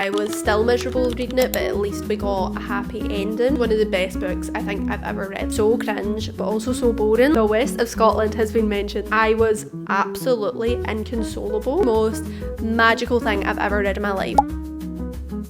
I was still miserable reading it, but at least we got a happy ending. One of the best books I think I've ever read. So cringe, but also so boring. The West of Scotland has been mentioned. I was absolutely inconsolable. Most magical thing I've ever read in my life.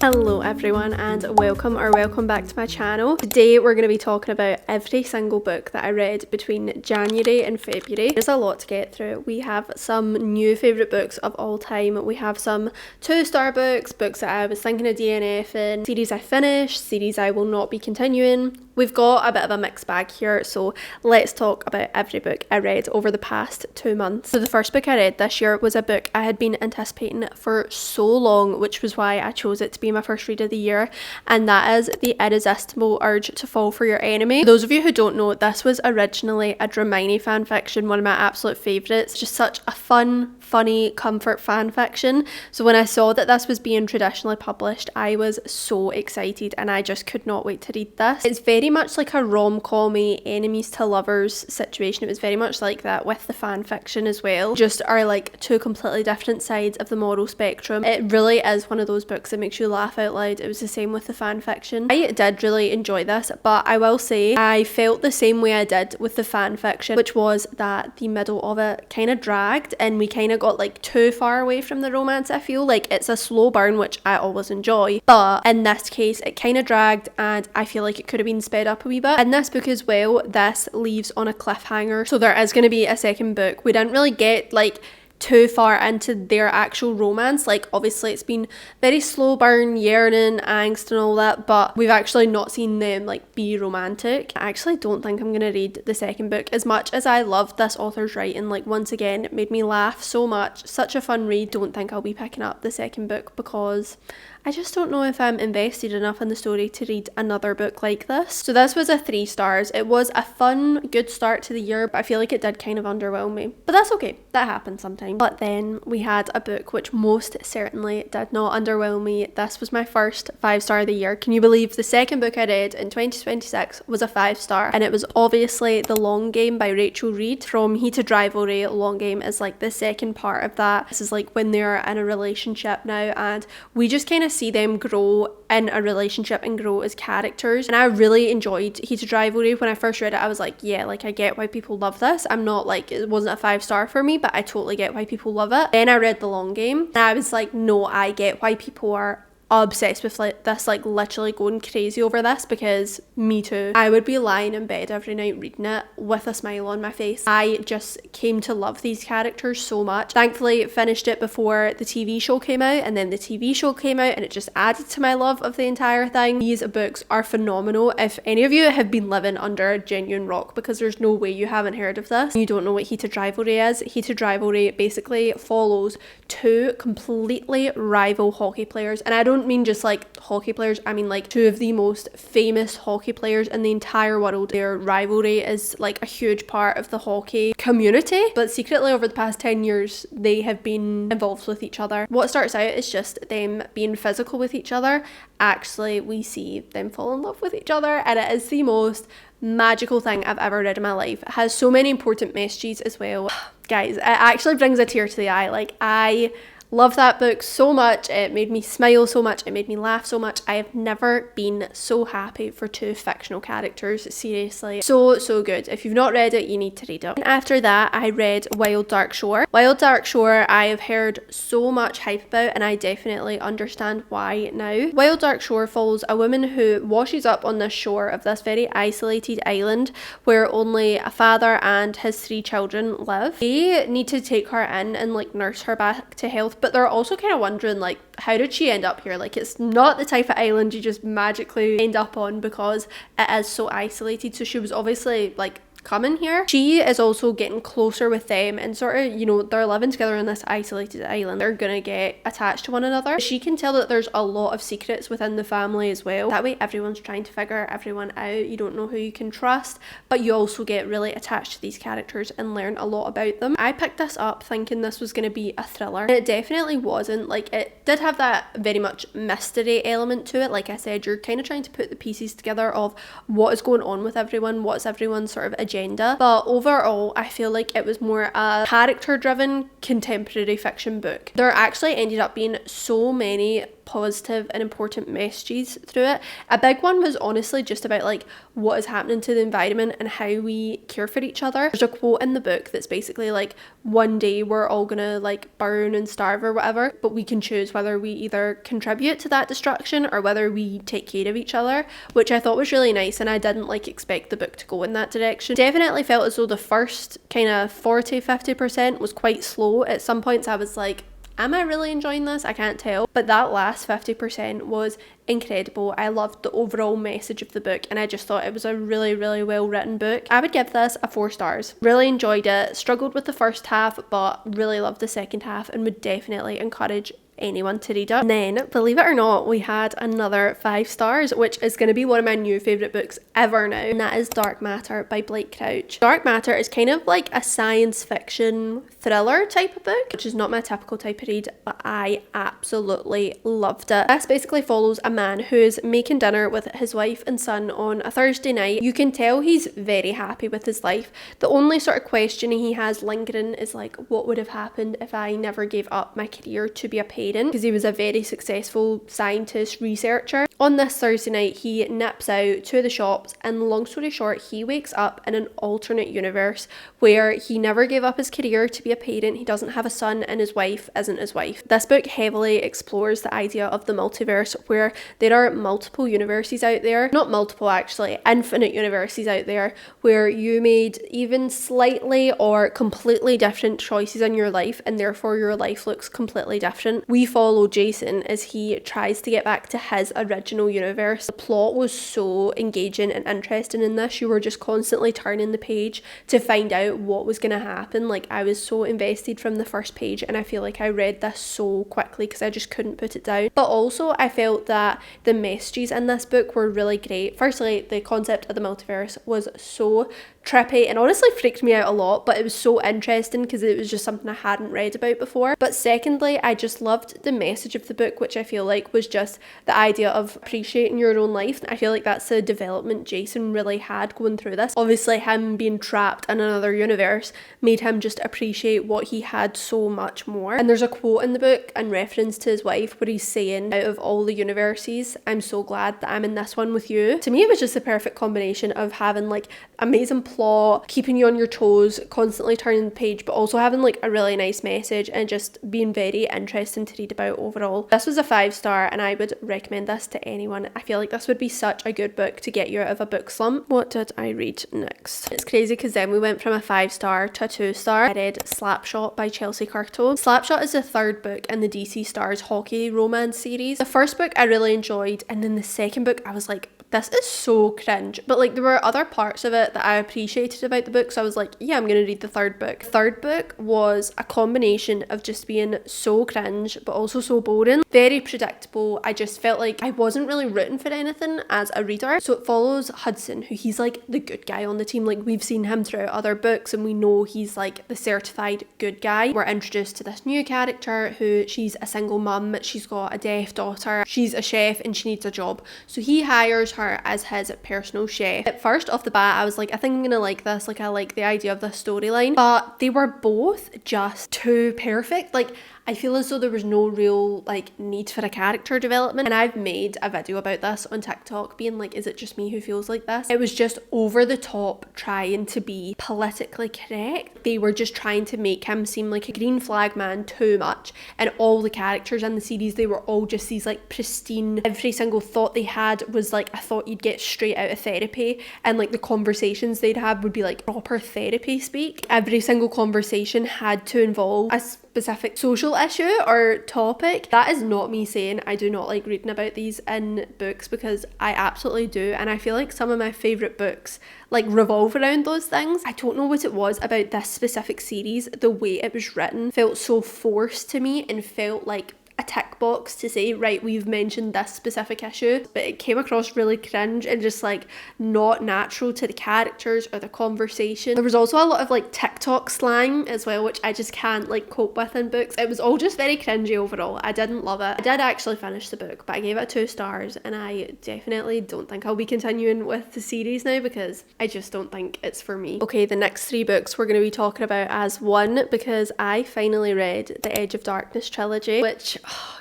Hello everyone and welcome back to my channel. Today we're going to be talking about every single book that I read between January and February. There's a lot to get through. We have some new favourite books of all time. We have some 2-star books, books that I was thinking of DNFing, series I finished, series I will not be continuing. We've got a bit of a mixed bag here, so let's talk about every book I read over the past 2 months. So the first book I read this year was a book I had been anticipating for so long, which was why I chose it to be my first read of the year, and that is The Irresistible Urge to Fall for Your Enemy. For those of you who don't know, this was originally a Dramini fanfiction, one of my absolute favourites. Just such a fun, funny comfort fanfiction. So when I saw that this was being traditionally published, I was so excited and I just could not wait to read this. It's very much like a rom-commy enemies to lovers situation. It was very much like that with the fanfiction as well. Just are like two completely different sides of the moral spectrum. It really is one of those books that makes you laugh out loud. It was the same with the fanfiction. I did really enjoy this, but I will say I felt the same way I did with the fanfiction, which was that the middle of it kind of dragged and we kind of got like too far away from the romance. I feel like it's a slow burn, which I always enjoy, but in this case it kind of dragged and I feel like it could have been sped up a wee bit. In this book as well, this leaves on a cliffhanger, so there is going to be a second book. We didn't really get like too far into their actual romance. Like obviously it's been very slow burn, yearning, angst and all that, but we've actually not seen them like be romantic. I actually don't think I'm gonna read the second book. As much as I loved this author's writing, like once again it made me laugh so much, such a fun read, don't think I'll be picking up the second book because I just don't know if I'm invested enough in the story to read another book like this. So this was a 3 stars. It was a fun, good start to the year, but I feel like it did kind of underwhelm me. But that's okay, that happens sometimes. But then we had a book which most certainly did not underwhelm me. This was my first 5-star of the year. Can you believe the second book I read in 2026 was a 5-star? And it was obviously The Long Game by Rachel Reed. From Heated Rivalry, Long Game is like the second part of that. This is like when they're in a relationship now and we just kind of see them grow in a relationship and grow as characters. And I really enjoyed Heated Rivalry. When I first read it I was like, yeah, like I get why people love this. I'm not like, it wasn't a 5-star for me, but I totally get why people love it. Then I read The Long Game and I was like, no, I get why people are obsessed with like this, like literally going crazy over this, because me too. I would be lying in bed every night reading it with a smile on my face. I just came to love these characters so much. Thankfully finished it before the TV show came out, and then the TV show came out and it just added to my love of the entire thing. These books are phenomenal. If any of you have been living under a genuine rock, because there's no way you haven't heard of this, you don't know what Heated Rivalry is. Heated Rivalry basically follows 2 completely rival hockey players, and I don't mean just like hockey players, I mean like 2 of the most famous hockey players in the entire world. Their rivalry is like a huge part of the hockey community, but secretly over the past 10 years they have been involved with each other. What starts out is just them being physical with each other, actually we see them fall in love with each other, and it is the most magical thing I've ever read in my life. It has so many important messages as well. Guys, it actually brings a tear to the eye. Like I love that book so much. It made me smile so much. It made me laugh so much. I have never been so happy for 2 fictional characters. Seriously, so good. If you've not read it, you need to read it. And after that I read Wild Dark Shore. Wild Dark Shore I have heard so much hype about, and I definitely understand why now. Wild Dark Shore follows a woman who washes up on this shore of this very isolated island where only a father and his 3 children live. They need to take her in and like nurse her back to health, but they're also kind of wondering like, how did she end up here? Like it's not the type of island you just magically end up on because it is so isolated. So she was obviously like coming here. She is also getting closer with them and sort of, you know, they're living together on this isolated island. They're gonna get attached to one another. She can tell that there's a lot of secrets within the family as well. That way everyone's trying to figure everyone out. You don't know who you can trust, but you also get really attached to these characters and learn a lot about them. I picked this up thinking this was gonna be a thriller, and it definitely wasn't. Like it did have that very much mystery element to it. Like I said, you're kind of trying to put the pieces together of what is going on with everyone, what's everyone's sort of agenda, but overall I feel like it was more a character driven contemporary fiction book. There actually ended up being so many positive and important messages through it. A big one was honestly just about like what is happening to the environment and how we care for each other. There's a quote in the book that's basically like, one day we're all gonna like burn and starve or whatever, but we can choose whether we either contribute to that destruction or whether we take care of each other, which I thought was really nice, and I didn't like expect the book to go in that direction. Definitely felt as though the first kind of 40-50% was quite slow. At some points I was like, am I really enjoying this? I can't tell. But that last 50% was incredible. I loved the overall message of the book, and I just thought it was a really, really well written book. I would give this a 4 stars. Really enjoyed it. Struggled with the first half, but really loved the second half and would definitely encourage anyone to read it. And then, believe it or not, we had another 5 stars, which is going to be one of my new favourite books ever now, and that is Dark Matter by Blake Crouch. Dark Matter is kind of like a science fiction thriller type of book, which is not my typical type of read, but I absolutely loved it. This basically follows a man who is making dinner with his wife and son on a Thursday night. You can tell he's very happy with his life. The only sort of question he has lingering is like, what would have happened if I never gave up my career to be a parent? Because he was a very successful scientist researcher. On this Thursday night, he nips out to the shops, and long story short, he wakes up in an alternate universe where he never gave up his career to be a parent. He doesn't have a son, and his wife isn't his wife. This book heavily explores the idea of the multiverse, where there are multiple universes out there, not multiple actually, infinite universes out there, where you made even slightly or completely different choices in your life, and therefore your life looks completely different. We follow Jason as he tries to get back to his original universe. The plot was so engaging and interesting in this. You were just constantly turning the page to find out what was going to happen. Like, I was so invested from the first page, and I feel like I read this so quickly because I just couldn't put it down. But also I felt that the messages in this book were really great. Firstly, the concept of the multiverse was so trippy and honestly freaked me out a lot, but it was so interesting because it was just something I hadn't read about before. But secondly, I just loved the message of the book, which I feel like was just the idea of appreciating your own life. I feel like that's a development Jason really had going through this. Obviously, him being trapped in another universe made him just appreciate what he had so much more. And there's a quote in the book in reference to his wife where he's saying, out of all the universes, I'm so glad that I'm in this one with you. To me, it was just the perfect combination of having like amazing plot, keeping you on your toes, constantly turning the page, but also having like a really nice message and just being very interesting to read about overall. This was a 5 star, and I would recommend this to anyone. I feel like this would be such a good book to get you out of a book slump. What did I read next? It's crazy because then we went from a 5 star to a 2 star. I read Slapshot by Chelsea Curto. Slapshot is the 3rd book in the DC Stars hockey romance series. The first book I really enjoyed, and then the second book I was like, this is so cringe, but like there were other parts of it that I appreciated about the book, so I was like, yeah, I'm gonna read the 3rd book. The 3rd book was a combination of just being so cringe but also so boring, very predictable. I just felt like I wasn't really rooting for anything as a reader. So it follows Hudson, who he's like the good guy on the team. Like, we've seen him throughout other books and we know he's like the certified good guy. We're introduced to this new character who, she's a single mum, she's got a deaf daughter, she's a chef and she needs a job, so he hires her as his personal chef. At first off the bat I was like, I think I'm gonna like this, like I like the idea of this storyline, but they were both just too perfect. Like, I feel as though there was no real like need for a character development, and I've made a video about this on TikTok being like, is it just me who feels like this? It was just over the top trying to be politically correct. They were just trying to make him seem like a green flag man too much, and all the characters in the series, they were all just these like pristine, every single thought they had was like a thought you'd get straight out of therapy, and like the conversations they'd have would be like proper therapy speak. Every single conversation had to involve a specific social issue or topic. That is not me saying I do not like reading about these in books, because I absolutely do, and I feel like some of my favourite books like revolve around those things. I don't know what it was about this specific series, the way it was written felt so forced to me and felt like a tick box to say, right, we've mentioned this specific issue, but it came across really cringe and just like not natural to the characters or the conversation. There was also a lot of like TikTok slang as well, which I just can't like cope with in books. It was all just very cringy overall. I didn't love it. I did actually finish the book, but I gave it 2 stars, and I definitely don't think I'll be continuing with the series now because I just don't think it's for me. Okay, the next 3 books we're going to be talking about as one, because I finally read the Edge of Darkness trilogy, which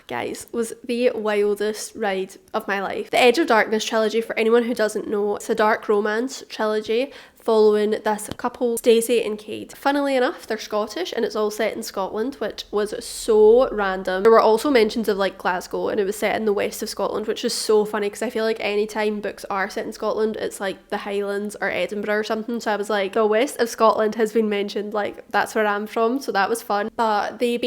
guys, was the wildest ride of my life. The Edge of Darkness trilogy, for anyone who doesn't know, it's a dark romance trilogy following this couple, Stacey and Kate. Funnily enough, they're Scottish and it's all set in Scotland, which was so random. There were also mentions of like Glasgow and it was set in the west of Scotland, which is so funny because I feel like anytime books are set in Scotland, it's like the Highlands or Edinburgh or something. So I was like, the west of Scotland has been mentioned, like that's where I'm from, so that was fun. But they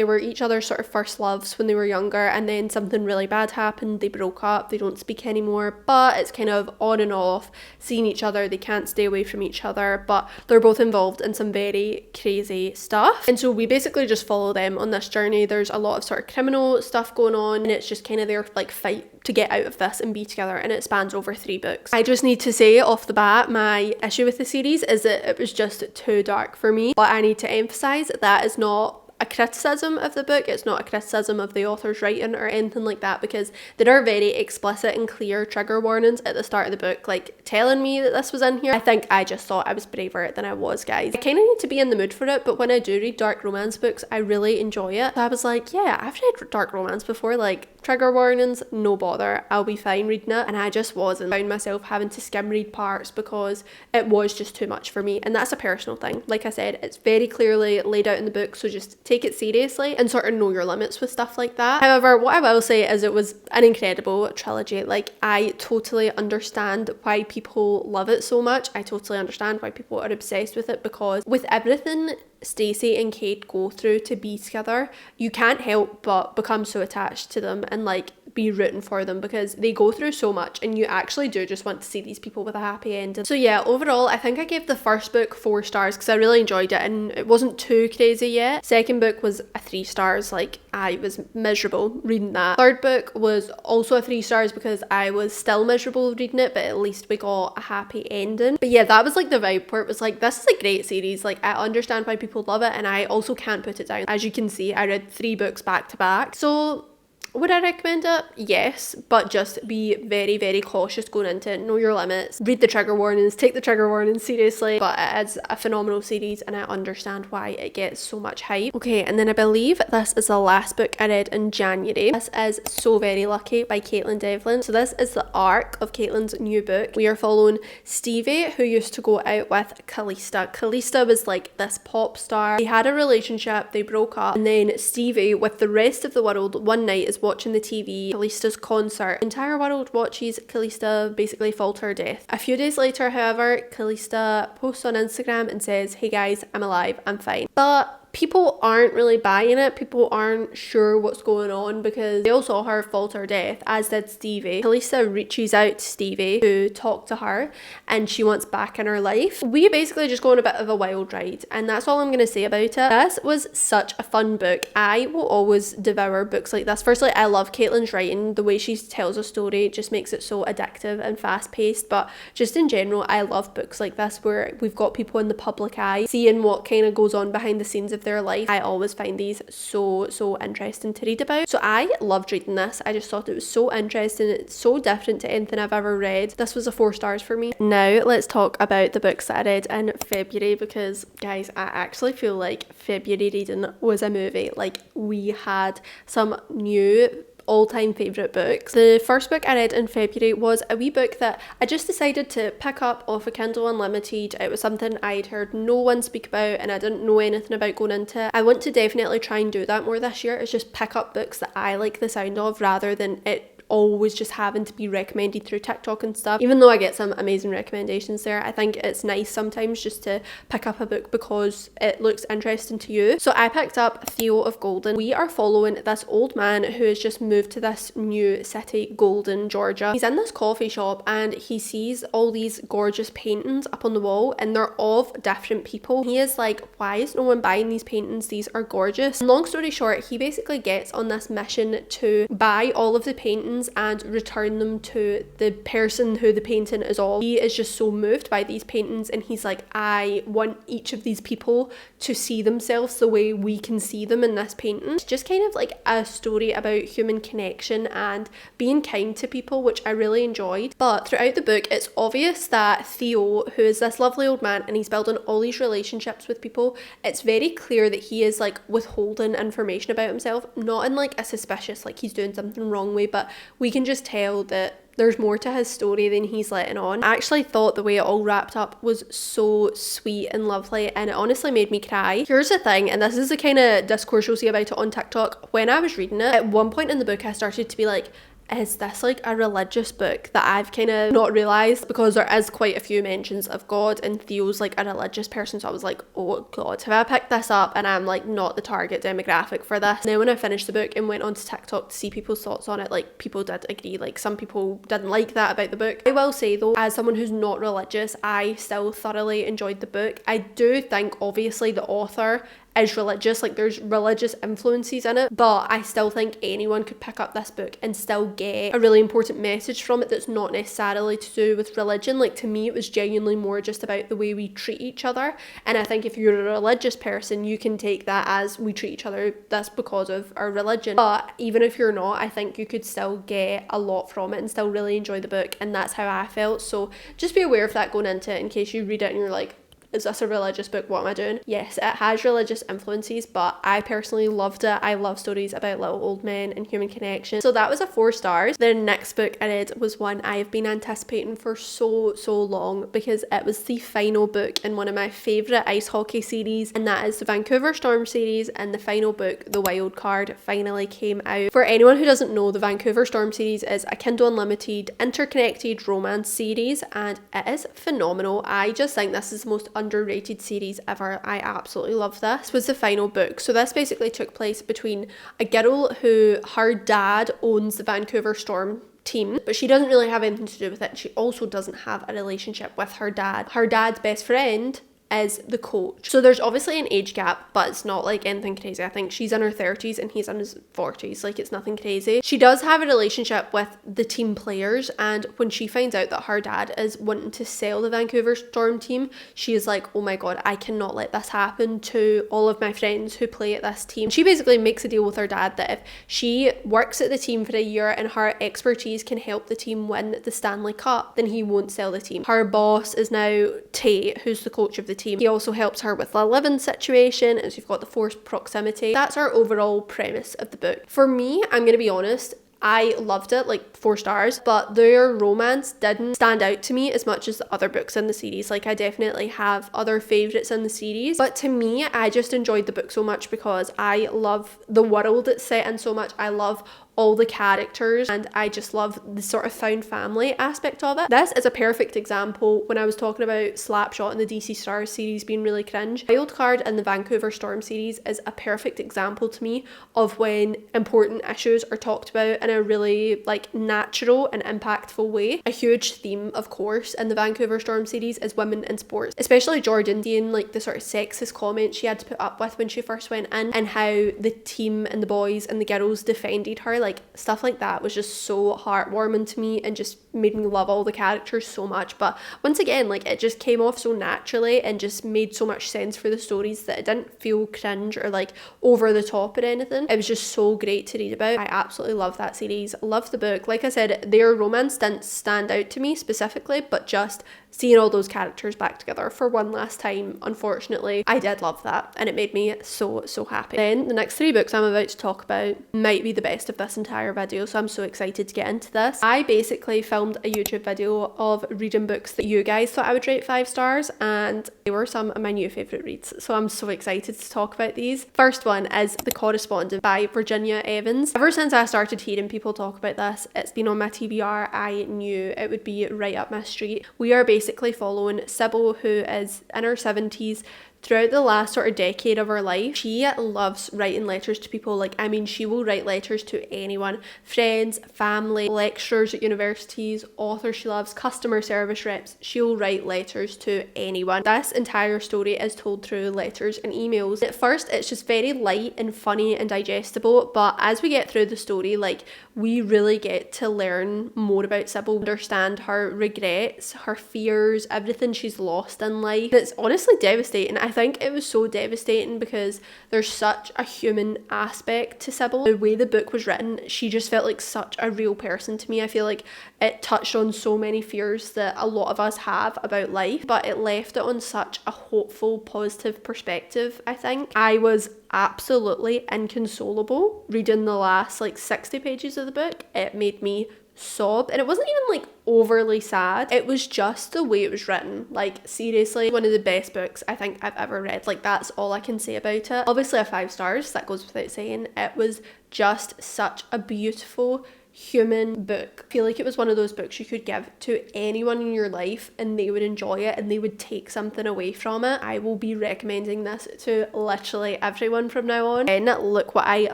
were each other's sort of first loves when they were younger, and then something really bad happened, they broke up, they don't speak anymore, but it's kind of on and off, seeing each other, they can't stay away from each other, but they're both involved in some very crazy stuff. And so we basically just follow them on this journey. There's a lot of sort of criminal stuff going on, and it's just kind of their like fight to get out of this and be together, and it spans over 3 books. I just need to say off the bat, my issue with the series is that it was just too dark for me, but I need to emphasize that is not a criticism of the book, it's not a criticism of the author's writing or anything like that, because there are very explicit and clear trigger warnings at the start of the book, like telling me that this was in here. I think I just thought I was braver than I was, guys. I kind of need to be in the mood for it, but when I do read dark romance books, I really enjoy it. So I was like, yeah, I've read dark romance before, like trigger warnings, no bother, I'll be fine reading it. And I just wasn't. I found myself having to skim read parts because it was just too much for me, and that's a personal thing. Like I said, it's very clearly laid out in the book, so just take it seriously and sort of know your limits with stuff like that. However, what I will say is it was an incredible trilogy. Like, I totally understand why people love it so much. I totally understand why people are obsessed with it, because with everything Stacey and Kate go through to be together, you can't help but become so attached to them and like be rooting for them, because they go through so much and you actually do just want to see these people with a happy ending. So yeah, overall I think I gave the first book 4 stars because I really enjoyed it and it wasn't too crazy yet. Second book was a 3 stars, like I was miserable reading that. Third book was also a 3 stars because I was still miserable reading it, but at least we got a happy ending. But yeah, that was like the vibe where it was like, this is a great series, like I understand why people love it and I also can't put it down. As you can see, I read 3 books back to back. So would I recommend it? Yes, but just be very, very cautious going into it. Know your limits. Read the trigger warnings. Take the trigger warnings seriously. But it is a phenomenal series and I understand why it gets so much hype. Okay, and then I believe this is the last book I read in January. This is So Very Lucky by Caitlin Devlin. So this is the arc of Caitlin's new book. We are following Stevie, who used to go out with Callista. Callista was like this pop star. They had a relationship, they broke up, and then Stevie, with the rest of the world, one night is watching the TV, Callista's concert. The entire world watches Callista basically fall to her death. A few days later, however, Callista posts on Instagram and says, "Hey guys, I'm alive, I'm fine." But people aren't really buying it. People aren't sure what's going on because they all saw her fall to her death, as did Stevie. Callista reaches out to Stevie to talk to her and she wants back in her life. We basically just go on a bit of a wild ride and that's all I'm going to say about it. This was such a fun book. I will always devour books like this. Firstly, I love Caitlin's writing. The way she tells a story just makes it so addictive and fast paced, but just in general, I love books like this where we've got people in the public eye seeing what kind of goes on behind the scenes of their life. I always find these so interesting to read about. So I loved reading this. I just thought it was so interesting. It's so different to anything I've ever read. This was a 4 stars for me. Now let's talk about the books that I read in February, because guys, I actually feel like February reading was a movie. Like, we had some new all-time favourite books. The first book I read in February was a wee book that I just decided to pick up off a Kindle Unlimited. It was something I'd heard no one speak about and I didn't know anything about going into it. I want to definitely try and do that more this year, is just pick up books that I like the sound of rather than it always just having to be recommended through TikTok and stuff. Even though I get some amazing recommendations there, I think it's nice sometimes just to pick up a book because it looks interesting to you. So I picked up Theo of Golden. We are following this old man who has just moved to this new city, Golden, Georgia. He's in this coffee shop and he sees all these gorgeous paintings up on the wall and they're of different people. He is like, why is no one buying these paintings? These are gorgeous. And long story short, he basically gets on this mission to buy all of the paintings paintings and return them to the person who the painting is of. He is just so moved by these paintings, and he's like, I want each of these people to see themselves the way we can see them in this painting. It's just kind of like a story about human connection and being kind to people, which I really enjoyed. But throughout the book, it's obvious that Theo, who is this lovely old man, and he's building all these relationships with people, it's very clear that he is like withholding information about himself, not in like a suspicious, like he's doing something wrong way, but we can just tell that there's more to his story than he's letting on. I actually thought the way it all wrapped up was so sweet and lovely, and it honestly made me cry. Here's the thing, and this is the kind of discourse you'll see about it on TikTok. When I was reading it, at one point in the book I started to be like, is this like a religious book that I've kind of not realised? Because there is quite a few mentions of God, and Theo's like a religious person, so I was like, oh god, have I picked this up and I'm like not the target demographic for this? And then when I finished the book and went onto TikTok to see people's thoughts on it, like people did agree, like some people didn't like that about the book. I will say though, as someone who's not religious, I still thoroughly enjoyed the book. I do think obviously the author is religious, like there's religious influences in it, but I still think anyone could pick up this book and still get a really important message from it that's not necessarily to do with religion. Like to me, it was genuinely more just about the way we treat each other, and I think if you're a religious person, you can take that as we treat each other, that's because of our religion. But even if you're not, I think you could still get a lot from it and still really enjoy the book, and that's how I felt. So just be aware of that going into it in case you read it and you're like, is this a religious book? What am I doing? Yes, it has religious influences, but I personally loved it. I love stories about little old men and human connection. So that was a 4 stars. The next book I read was one I have been anticipating for so long, because it was the final book in one of my favourite ice hockey series, and that is the Vancouver Storm series, and the final book, The Wild Card, finally came out. For anyone who doesn't know, the Vancouver Storm series is a Kindle Unlimited interconnected romance series, and it is phenomenal. I just think this is the most underrated series ever. I absolutely love this. This was the final book. So this basically took place between a girl who, her dad owns the Vancouver Storm team, but she doesn't really have anything to do with it. She also doesn't have a relationship with her dad. Her dad's best friend is the coach. So there's obviously an age gap, but it's not like anything crazy. I think she's in her 30s and he's in his 40s. Like it's nothing crazy. She does have a relationship with the team players, and when she finds out that her dad is wanting to sell the Vancouver Storm team, she is like, oh my god, I cannot let this happen to all of my friends who play at this team. She basically makes a deal with her dad that if she works at the team for a year and her expertise can help the team win the Stanley Cup, then he won't sell the team. Her boss is now Tate, who's the coach of the team. He also helps her with the living situation, and so you've got the forced proximity. That's our overall premise of the book. For me, I'm going to be honest, I loved it, like 4 stars, but their romance didn't stand out to me as much as the other books in the series. Like I definitely have other favourites in the series, but to me, I just enjoyed the book so much because I love the world it's set in so much. I love all the characters, and I just love the sort of found family aspect of it. This is a perfect example when I was talking about Slapshot and the DC Stars series being really cringe. Wild Card and the Vancouver Storm series is a perfect example to me of when important issues are talked about in a really like natural and impactful way. A huge theme, of course, in the Vancouver Storm series is women in sports, especially Jordan, seeing like the sort of sexist comments she had to put up with when she first went in, and how the team and the boys and the girls defended her. Like stuff like that was just so heartwarming to me and just made me love all the characters so much. But once again, like it just came off so naturally and just made so much sense for the stories that it didn't feel cringe or like over the top or anything. It was just so great to read about. I absolutely love that series. Love the book. Like I said, their romance didn't stand out to me specifically, but just seeing all those characters back together for one last time, unfortunately, I did love that, and it made me so happy. Then the next 3 books I'm about to talk about might be the best of this entire video, so I'm so excited to get into this. I basically filmed a YouTube video of reading books that you guys thought I would rate 5 stars, and they were some of my new favourite reads, so I'm so excited to talk about these. First one is The Correspondent by Virginia Evans. Ever since I started hearing people talk about this, it's been on my TBR. I knew it would be right up my street. We are basically following Sybil, who is in her 70s. Throughout the last sort of decade of her life, she loves writing letters to people. Like, I mean, she will write letters to anyone. Friends, family, lecturers at universities, authors she loves, customer service reps. She'll write letters to anyone. This entire story is told through letters and emails. At first, it's just very light and funny and digestible, but as we get through the story, like, we really get to learn more about Sybil, understand her regrets, her fears, everything she's lost in life. It's honestly devastating. I think it was so devastating because there's such a human aspect to Sybil. The way the book was written, she just felt like such a real person to me. I feel like it touched on so many fears that a lot of us have about life, but it left it on such a hopeful, positive perspective, I think. I was absolutely inconsolable reading the last like 60 pages of the book. It made me sob, and it wasn't even like overly sad. It was just the way it was written. Like, seriously, one of the best books I think I've ever read. Like, that's all I can say about it. Obviously a 5 stars, that goes without saying. It was just such a beautiful human book. I feel like it was one of those books you could give to anyone in your life and they would enjoy it and they would take something away from it. I will be recommending this to literally everyone from now on. And look what I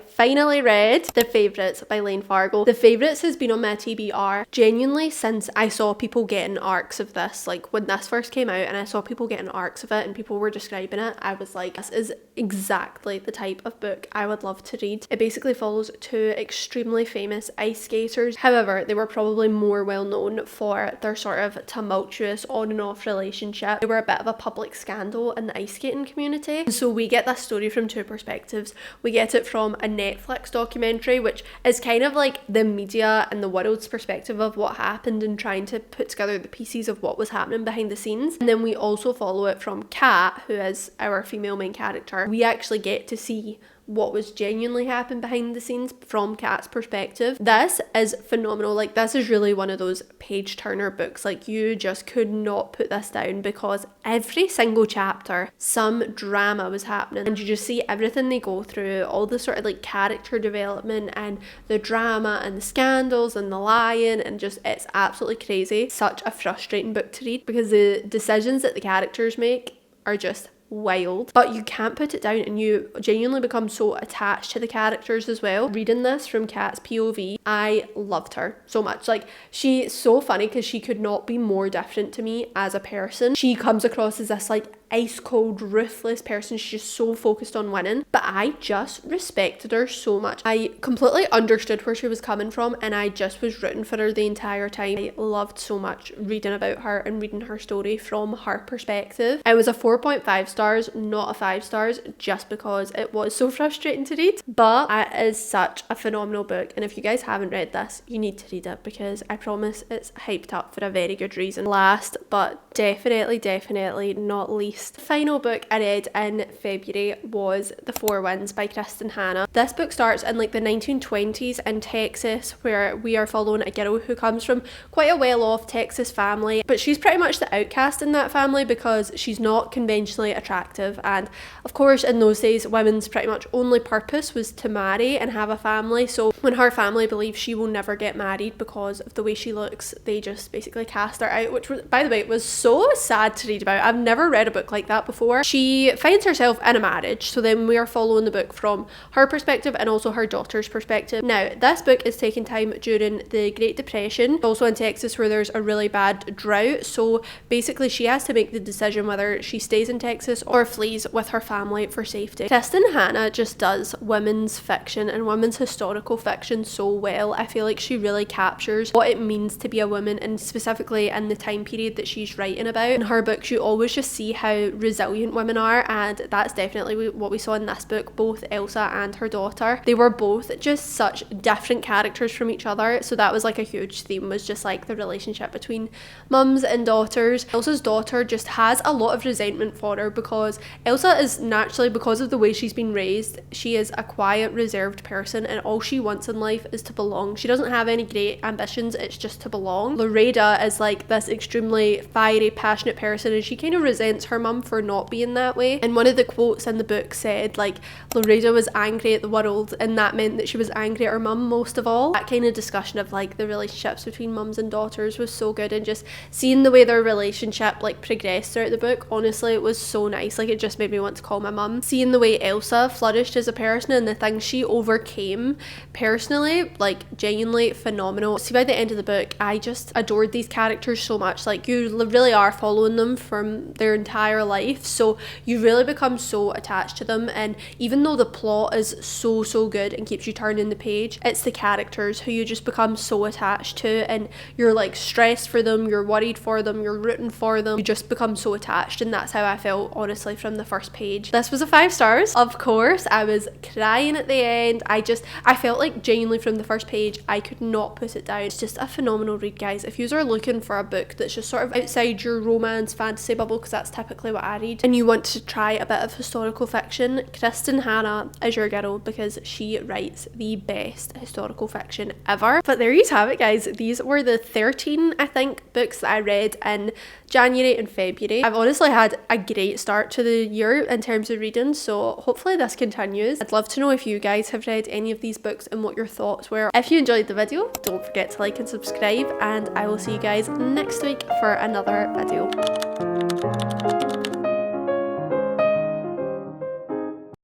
finally read. The Favourites by Lane Fargo. The Favourites has been on my TBR genuinely since I saw people getting arcs of this. Like, when this first came out and I saw people getting arcs of it and people were describing it, I was like, this is exactly the type of book I would love to read. It basically follows 2 extremely famous ice skaters. However, they were probably more well known for their sort of tumultuous on and off relationship. They were a bit of a public scandal in the ice skating community. So we get this story from 2 perspectives. We get it from a Netflix documentary, which is kind of like the media and the world's perspective of what happened and trying to put together the pieces of what was happening behind the scenes. And then we also follow it from Kat, who is our female main character. We actually get to see what was genuinely happened behind the scenes from Kat's perspective. This is phenomenal. Like, this is really one of those page turner books. Like, you just could not put this down because every single chapter some drama was happening and you just see everything they go through, all the sort of like character development and the drama and the scandals and the lying, and just, it's absolutely crazy. Such a frustrating book to read because the decisions that the characters make are just wild, but you can't put it down and you genuinely become so attached to the characters as well. Reading this from Kat's POV, I loved her so much. Like, she's so funny because she could not be more different to me as a person. She comes across as this like ice cold, ruthless person. She's just so focused on winning, but I just respected her so much. I completely understood where she was coming from and I just was rooting for her the entire time. I loved so much reading about her and reading her story from her perspective. I was a 4.5 stars, not a 5 stars, just because it was so frustrating to read, but it is such a phenomenal book, and if you guys haven't read this, you need to read it because I promise it's hyped up for a very good reason. Last but definitely not least, the final book I read in February was The Four Winds by Kristen Hanna. This book starts in like the 1920s in Texas, where we are following a girl who comes from quite a well-off Texas family, but she's pretty much the outcast in that family because she's not conventionally attractive, and of course in those days women's pretty much only purpose was to marry and have a family. So when her family believes she will never get married because of the way she looks, they just basically cast her out, which was, by the way, was so sad to read about. I've never read a book like that before. She finds herself in a marriage, so then we are following the book from her perspective and also her daughter's perspective. Now, this book is taking time during the Great Depression, also in Texas where there's a really bad drought, so basically she has to make the decision whether she stays in Texas or flees with her family for safety. Kristen Hanna just does women's fiction and women's historical fiction so well. I feel like she really captures what it means to be a woman, and specifically in the time period that she's writing about. In her books you always just see how resilient women are, and that's definitely what we saw in this book. Both Elsa and her daughter, they were both just such different characters from each other, so that was like a huge theme, was just like the relationship between mums and daughters. Elsa's daughter just has a lot of resentment for her because Elsa is naturally, because of the way she's been raised, she is a quiet, reserved person, and all she wants in life is to belong. She doesn't have any great ambitions, it's just to belong. Loreda is like this extremely fiery, passionate person, and she kind of resents her mum for not being that way. And one of the quotes in the book said like Loreda was angry at the world, and that meant that she was angry at her mum most of all. That kind of discussion of like the relationships between mums and daughters was so good, and just seeing the way their relationship like progressed throughout the book, honestly it was so nice. Like, it just made me want to call my mum. Seeing the way Elsa flourished as a person and the things she overcame personally, like genuinely phenomenal. See, by the end of the book I just adored these characters so much. Like, you really are following them from their entire entire life, so you really become so attached to them. And even though the plot is so good and keeps you turning the page, it's the characters who you just become so attached to, and you're like stressed for them, you're worried for them, you're rooting for them, you just become so attached. And that's how I felt, honestly, from the first page. This was a 5 stars. Of course, I was crying at the end. I felt like genuinely from the first page I could not put it down. It's just a phenomenal read, guys. If you are looking for a book that's just sort of outside your romance fantasy bubble, because that's typically what I read, and you want to try a bit of historical fiction, Kristen Hanna is your girl, because she writes the best historical fiction ever. But there you have it, guys. These were the 13, I think, books that I read in January and February. I've honestly had a great start to the year in terms of reading, so hopefully this continues. I'd love to know if you guys have read any of these books and what your thoughts were. If you enjoyed the video, don't forget to like and subscribe, and I will see you guys next week for another video.